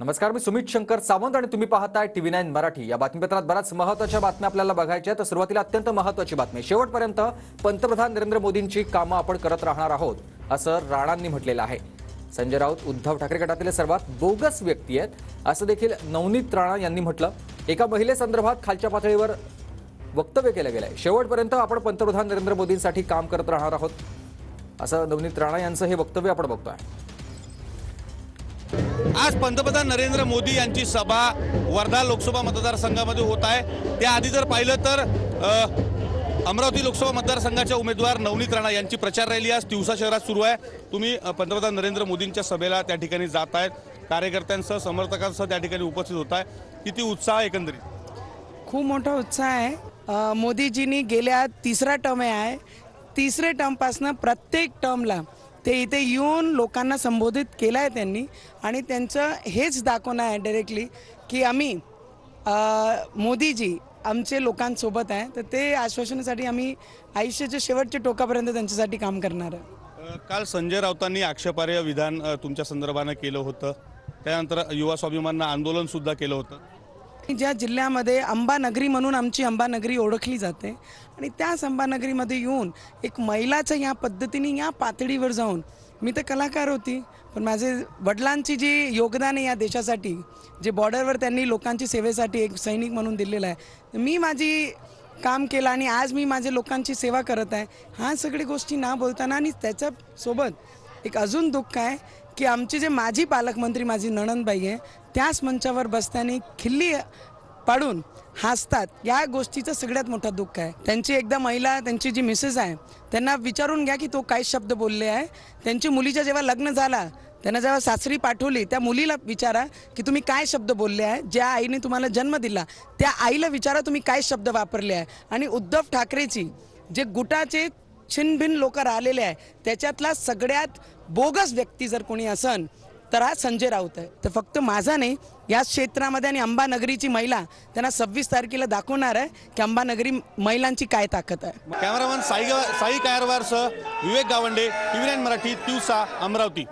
नमस्कार, मी सुमित शंकर सावंत आणि तुम्ही पाहताय TV9 मराठी। या बातमीपत्रात बऱ्याच महत्त्वाच्या बातम्या आपल्याला बघायच्या आहेत। तर सुरुवातीला अत्यंत महत्त्वाची बातमी, शेवटपर्यंत पंतप्रधान नरेंद्र मोदींची कामं आपण करत राहणार आहोत असं राणांनी म्हटलेलं आहे। संजय राऊत उद्धव ठाकरे गटातील सर्वात बोगस व्यक्ती आहेत असं देखील नवनीत राणा यांनी म्हटलं। एका महिलेसंदर्भात खालच्या पातळीवर वक्तव्य केलं गेलंय। शेवटपर्यंत आपण पंतप्रधान नरेंद्र मोदींसाठी काम करत राहणार आहोत असं नवनीत राणा यांचं हे वक्तव्य आपण बघतोय। आज पंतप्रधान नरेंद्र मोदी यांची सभा वर्धा लोकसभा मतदारसंघामध्ये होत आहे। त्याआधी जर पाहिलं तर अमरावती लोकसभा मतदारसंघाच्या उमेदवार नवनीत राणा यांची प्रचार रॅली आज तिवसा शहरात सुरू आहे। तुम्ही पंतप्रधान नरेंद्र मोदींच्या सभेला त्या ठिकाणी जात आहेत, कार्यकर्त्यांसह समर्थकांसह त्या ठिकाणी उपस्थित होत आहे। किती उत्साह एकंदरीत? खूप मोठा उत्साह आहे। मोदीजींनी गेल्या तिसरा टर्म आहे, तिसरे टर्मपासून प्रत्येक टर्मला ते इथे येऊन लोकांना संबोधित केलं आहे त्यांनी आणि त्यांचं हेच दाखवणं आहे डायरेक्टली की आम्ही मोदीजी आमचे लोकांसोबत आहे। तर ते आश्वासनासाठी आम्ही आयुष्याच्या शेवटच्या टोकापर्यंत त्यांच्यासाठी काम करणार आहे। काल संजय राऊतांनी आक्षेपार्ह विधान तुमच्या संदर्भानं केलं होतं, त्यानंतर युवा स्वाभिमान आंदोलन सुद्धा केलं होतं। ज्या जिल्ह्यामध्ये अंबानगरी म्हणून आमची अंबानगरी ओळखली जाते आणि त्याच अंबानगरीमध्ये येऊन एक महिलाचं या पद्धतीने या पातळीवर जाऊन, मी तर कलाकार होती पण माझे वडिलांची जी योगदान आहे या देशासाठी, जे बॉर्डरवर त्यांनी लोकांची सेवेसाठी एक सैनिक म्हणून दिलेलं आहे, मी माझी काम केलं आणि आज मी माझ्या लोकांची सेवा करत आहे। ह्या सगळी गोष्टी ना बोलताना आणि त्याच्यासोबत एक अजून दुःख आहे की आमचे जे माजी पालकमंत्री माझी नणंदबाई आहे त्याच मंचावर बसताना खिल्ली पाडून हसतात, या गोष्टीचं सगळ्यात मोठा दुःख आहे। त्यांची एकदा महिला, त्यांची जी मिसेस आहे त्यांना विचारून घ्या की तो काय शब्द बोलले आहे। त्यांची मुलीचं जेव्हा लग्न झाला, त्यांना जेव्हा सासरी पाठवली, त्या मुलीला विचारा की तुम्ही काय शब्द बोलले आहे। ज्या आईने तुम्हाला जन्म दिला त्या आईला विचारा तुम्ही काय शब्द वापरले आहे। आणि उद्धव ठाकरेची जे गुटाचे छिनभिन लोक राहिलेले आहे त्याच्यातला सगळ्यात बोगस व्यक्ती जर कोणी असन तर हा संजय राऊत आहे। तर फक्त माझा नाही, या क्षेत्रामध्ये आणि अंबानगरीची महिला त्यांना 26 तारखेला दाखवणार आहे की अंबानगरी महिलांची काय ताकद आहे। कॅमेरामन साई कायरवारसह विवेक गावंडे, TV9 मराठी, तिवसा, अमरावती।